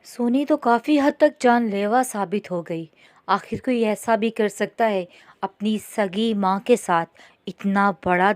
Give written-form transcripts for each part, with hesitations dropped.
सोनी तो काफ़ी हद तक जानलेवा साबित हो गई। आखिर कोई ऐसा भी कर सकता है अपनी सगी माँ के साथ? इतना बड़ा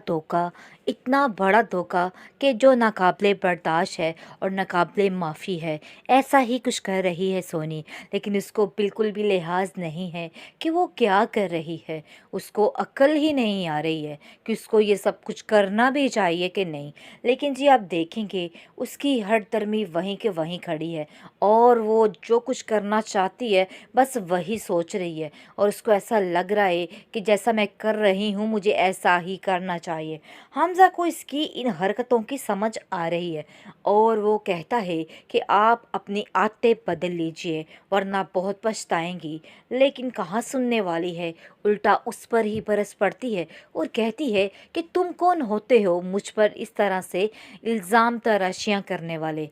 धोखा कि जो नाकाबिले बर्दाश्त है और नाकाबिले माफ़ी है। ऐसा ही कुछ कर रही है सोनी, लेकिन उसको बिल्कुल भी लिहाज नहीं है कि वो क्या कर रही है। उसको अक्ल ही नहीं आ रही है कि उसको ये सब कुछ करना भी चाहिए कि नहीं। लेकिन जी आप देखेंगे, उसकी हर तरमी वहीं के वहीं खड़ी है और वो जो कुछ करना चाहती है बस वही सोच रही है। और उसको ऐसा लग रहा है कि जैसा मैं कर रही हूँ मुझे ऐसा ही करना चाहिए। हमज़ा को इसकी इन हरकतों की समझ आ रही है और वो कहता है कि आप अपनी आदतें बदल लीजिए वरना बहुत पछताएंगी। लेकिन कहाँ सुनने वाली है, उल्टा उस पर ही बरस पड़ती है और कहती है कि तुम कौन होते हो मुझ पर इस तरह से इल्ज़ाम तराशियाँ करने वाले।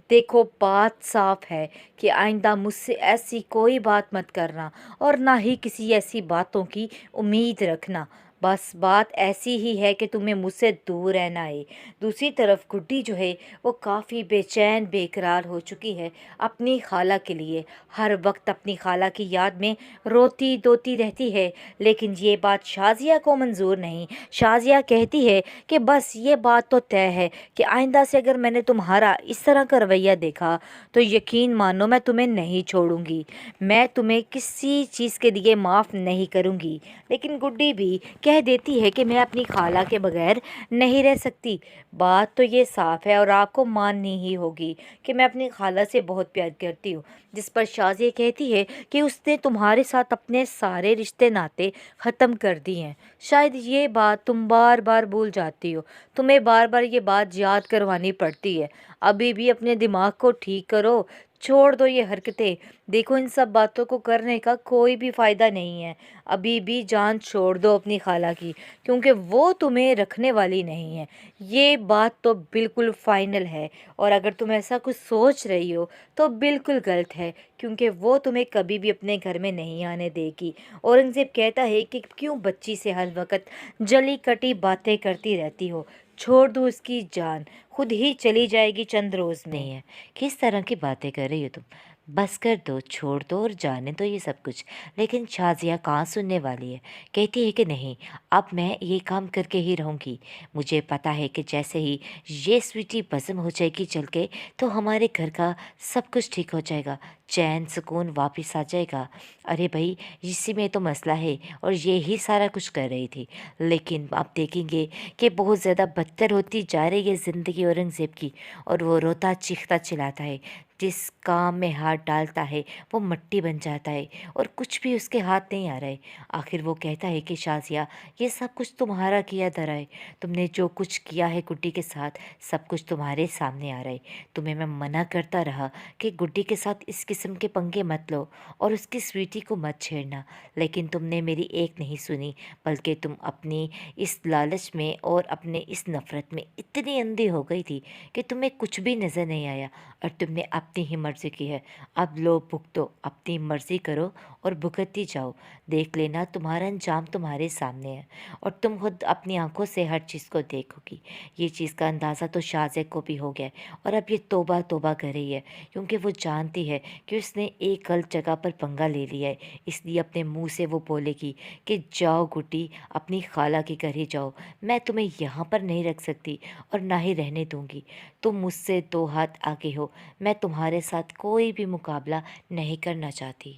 देखो, बात साफ है कि आइंदा मुझसे ऐसी कोई बात मत करना और ना ही किसी ऐसी बातों की उम्मीद रखना। बस बात ऐसी ही है कि तुम्हें मुझसे दूर रहना है। दूसरी तरफ गुड्डी जो है वो काफ़ी बेचैन बेकरार हो चुकी है अपनी खाला के लिए। हर वक्त अपनी खाला की याद में रोती धोती रहती है। लेकिन ये बात शाज़िया को मंजूर नहीं। शाज़िया कहती है कि बस ये बात तो तय है कि आइंदा से अगर मैंने तुम्हारा इस तरह का रवैया देखा तो यकीन मानो मैं तुम्हें नहीं छोड़ूंगी। मैं तुम्हें किसी चीज़ के लिए माफ़ नहीं करूंगी। लेकिन गुड्डी भी कह देती है कि मैं अपनी खाला के बगैर नहीं रह सकती। बात तो ये साफ है और आपको माननी ही होगी कि मैं अपनी खाला से बहुत प्यार करती हूँ। जिस पर शाज़िया कहती है कि उसने तुम्हारे साथ अपने सारे रिश्ते नाते ख़त्म कर दिए हैं। शायद ये बात तुम बार बार भूल जाती हो। तुम्हें बार बार ये बात याद करवानी पड़ती है। अभी भी अपने दिमाग को ठीक करो, छोड़ दो ये हरकतें। देखो, इन सब बातों को करने का कोई भी फ़ायदा नहीं है। अभी भी जान छोड़ दो अपनी खाला की, क्योंकि वो तुम्हें रखने वाली नहीं है। ये बात तो बिल्कुल फाइनल है। और अगर तुम ऐसा कुछ सोच रही हो तो बिल्कुल गलत है, क्योंकि वो तुम्हें कभी भी अपने घर में नहीं आने देगी। औरंगज़ेब कहता है कि क्यों बच्ची से हर वक्त जली कटी बातें करती रहती हो। छोड़ दो उसकी जान, खुद ही चली जाएगी चंद रोज़ में। नहीं है। किस तरह की बातें कर रही हो तुम? बस कर दो, छोड़ दो और जाने दो ये सब कुछ। लेकिन शाज़िया कहाँ सुनने वाली है। कहती है कि नहीं, अब मैं ये काम करके ही रहूँगी। मुझे पता है कि जैसे ही ये स्वीटी बज़म हो जाएगी चल के, तो हमारे घर का सब कुछ ठीक हो जाएगा, चैन सुकून वापस आ जाएगा। अरे भाई, इसी में तो मसला है और ये ही सारा कुछ कर रही थी। लेकिन आप देखेंगे कि बहुत ज़्यादा बदतर होती जा रही है ज़िंदगी औरंगज़ेब की। और वो रोता चीखता चिल्लाता है। जिस काम में हाथ डालता है वो मिट्टी बन जाता है और कुछ भी उसके हाथ नहीं आ रहा है। आखिर वो कहता है कि शाज़िया, ये सब कुछ तुम्हारा किया धरा है। तुमने जो कुछ किया है गुड्डी के साथ, सब कुछ तुम्हारे सामने आ रहा है। तुम्हें मैं मना करता रहा कि गुड्डी के साथ इस किस्म के पंगे मत लो और उसकी स्वीटी को मत छेड़ना, लेकिन तुमने मेरी एक नहीं सुनी, बल्कि तुम अपनी इस लालच में और अपने इस नफ़रत में इतनी अंधी हो गई थी कि तुम्हें कुछ भी नज़र नहीं आया और तुमने अपनी ही मर्ज़ी की है। अब लो भुगतो, अपनी मर्ज़ी करो और भुगतती जाओ। देख लेना, तुम्हारा अंजाम तुम्हारे सामने है और तुम खुद अपनी आंखों से हर चीज़ को देखोगी। ये चीज़ का अंदाज़ा तो शाज़े को भी हो गया है और अब ये तौबा तौबा कर रही है, क्योंकि वो जानती है कि उसने एक गलत जगह पर पंगा ले लिया है। इसलिए अपने मुंह से वो बोलेगी कि जाओ गुड्डी, अपनी खाला के घर ही जाओ। मैं तुम्हें यहाँ पर नहीं रख सकती और ना ही रहने दूंगी। तुम मुझसे दो हाथ आगे हो। मैं तुम्हारे साथ कोई भी मुकाबला नहीं करना चाहती।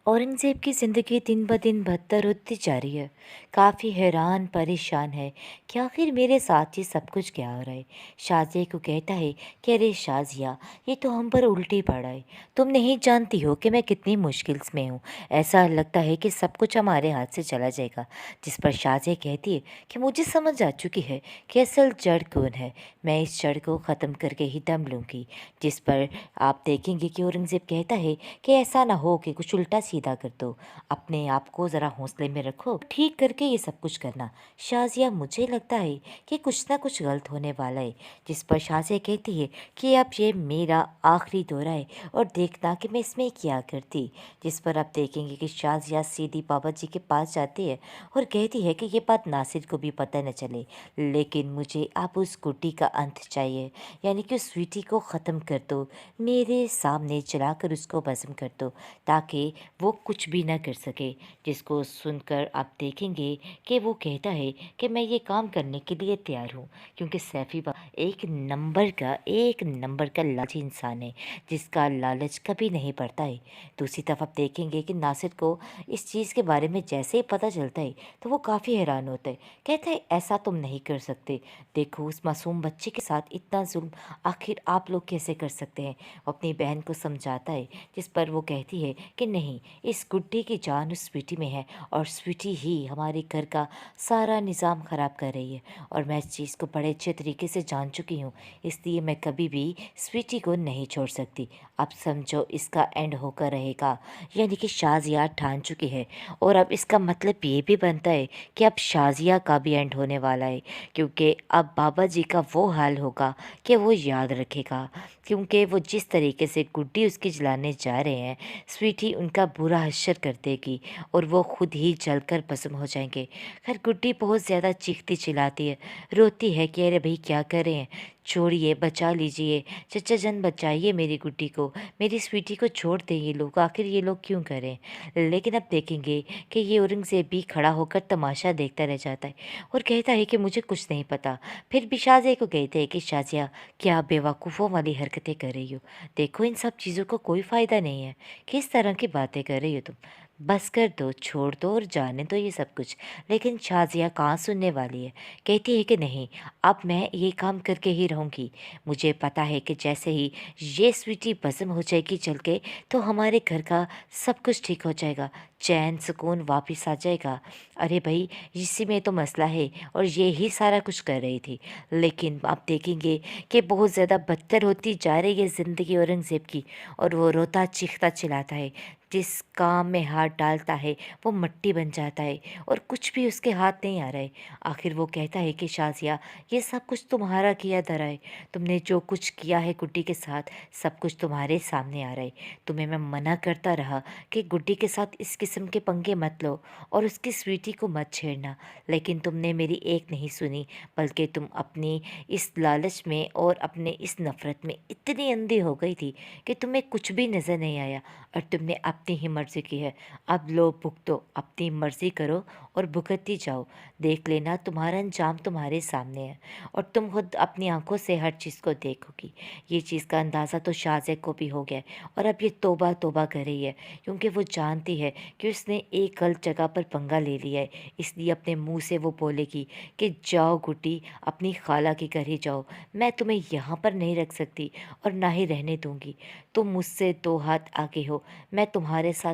औरंगज़ेब की ज़िंदगी दिन ब दिन बदतर होती जा रही है। काफ़ी हैरान परेशान है कि आखिर मेरे साथ ये सब कुछ क्या हो रहा है। शाज़िया को कहता है कि अरे शाज़िया, ये तो हम पर उल्टी पड़ा है। तुम नहीं जानती हो कि मैं कितनी मुश्किल में हूँ। ऐसा लगता है कि सब कुछ हमारे हाथ से चला जाएगा। जिस पर शाज़िया कहती है कि मुझे समझ आ चुकी है कि असल जड़ कौन है। मैं इस जड़ को ख़त्म करके ही दम लूँगी। जिस पर आप देखेंगे कि औरंगज़ेब कहता है कि ऐसा ना हो कि कुछ उल्टा सीधा कर दो। अपने आप को ज़रा हौसले में रखो, ठीक करके ये सब कुछ करना। शाज़िया, मुझे लगता है कि कुछ ना कुछ गलत होने वाला है। जिस पर शाज़िया कहती है कि अब ये मेरा आखिरी दौरा है और देखना कि मैं इसमें क्या करती। जिस पर आप देखेंगे कि शाज़िया सीधी बाबा जी के पास जाती है और कहती है कि ये बात नासिर को भी पता न चले, लेकिन मुझे अब उस गुड्डी का अंत चाहिए, यानी कि उस स्वीटी को ख़त्म कर दो, मेरे सामने चलाकर उसको भस्म कर दो, ताकि वो कुछ भी ना कर सके। जिसको सुनकर आप देखेंगे कि वो कहता है कि मैं ये काम करने के लिए तैयार हूँ, क्योंकि सैफ़ी बाबा एक नंबर का लालची इंसान है, जिसका लालच कभी नहीं बढ़ता है। दूसरी तरफ आप देखेंगे कि नासिर को इस चीज़ के बारे में जैसे ही पता चलता है तो वो काफ़ी हैरान होता है। कहता है, ऐसा तुम नहीं कर सकते, देखो उस मासूम बच्चे के साथ इतना जुल्म आखिर आप लोग कैसे कर सकते हैं। वो अपनी बहन को समझाता है, जिस पर वो कहती है कि नहीं, इस गुड्डे की जान उस स्वीटी में है और स्वीटी ही हमारे घर का सारा निज़ाम ख़राब कर रही है, और मैं इस चीज़ को बड़े अच्छे तरीके से जान चुकी हूँ, इसलिए मैं कभी भी स्वीटी को नहीं छोड़ सकती। अब समझो इसका एंड होकर रहेगा, यानी कि शाज़िया ठान चुकी है। और अब इसका मतलब ये भी बनता है कि अब शाज़िया का भी एंड होने वाला है, क्योंकि अब बाबा जी का वो हाल होगा कि वो याद रखेगा, क्योंकि वो जिस तरीके से गुड्डी उसकी जलाने जा रहे हैं, स्वीटी उनका बुरा हश्र कर देगी और वो खुद ही जलकर भस्म हो जाएंगे। खैर, गुड्डी बहुत ज़्यादा चीखती चिल्लाती है, रोती है कि अरे भाई क्या कर रहे हैं, छोड़िए, बचा लीजिए, चचा जन बचाइए मेरी गुड्डी को, मेरी स्वीटी को छोड़ दें ये लोग, आखिर ये लोग क्यों करें। लेकिन अब देखेंगे कि ये औरंगज़ेब भी खड़ा होकर तमाशा देखता रह जाता है और कहता है कि मुझे कुछ नहीं पता। फिर भी शाज़िया को कहते हैं कि शाज़िया, क्या आप बेवकूफ़ों वाली हरकतें कर रही हो, देखो इन सब चीज़ों का कोई फ़ायदा नहीं है, किस तरह की बातें कर रही हो तुम, बस कर दो, छोड़ दो और जाने दो ये सब कुछ। लेकिन शाज़िया कहाँ सुनने वाली है, कहती है कि नहीं, अब मैं ये काम करके ही रहूँगी। मुझे पता है कि जैसे ही ये स्वीटी भस्म हो जाएगी जल के, तो हमारे घर का सब कुछ ठीक हो जाएगा, चैन सुकून वापस आ जाएगा। अरे भाई, इसी में तो मसला है, और ये ही सारा कुछ कर रही थी। लेकिन आप देखेंगे कि बहुत ज़्यादा बदतर होती जा रही है ज़िंदगी औरंगज़ेब की, और वो रोता चीखता चिल्लाता है, जिस काम में हाथ डालता है वो मिट्टी बन जाता है और कुछ भी उसके हाथ नहीं आ रहा है। आखिर वो कहता है कि शाज़िया, ये सब कुछ तुम्हारा किया धरा है, तुमने जो कुछ किया है गुड्डी के साथ, सब कुछ तुम्हारे सामने आ रहा है। तुम्हें मैं मना करता रहा कि गुड्डी के साथ इस किस्म के पंगे मत लो और उसकी स्वीटी को मत छेड़ना, लेकिन तुमने मेरी एक नहीं सुनी, बल्कि तुम अपनी इस लालच में और अपने इस नफ़रत में इतनी अंधी हो गई थी कि तुम्हें कुछ भी नज़र नहीं आया और तुमने अपनी ही मर्ज़ी की है। अब लो भुगतो, अपनी मर्ज़ी करो और भुगतती जाओ, देख लेना तुम्हारा अंजाम तुम्हारे सामने है और तुम खुद अपनी आंखों से हर चीज़ को देखोगी। ये चीज़ का अंदाज़ा तो शाज़िया को भी हो गया है और अब ये तौबा तौबा कर रही है, क्योंकि वो जानती है कि उसने एक गलत जगह पर पंगा ले लिया है। इसलिए अपने मुंह से वो बोलेगी कि जाओ गुड्डी, अपनी खाला के घर ही जाओ, मैं तुम्हें यहाँ पर नहीं रख सकती और ना ही रहने दूंगी। तुम मुझसे दो हाथ आगे हो, मैं तुम्हारे साथ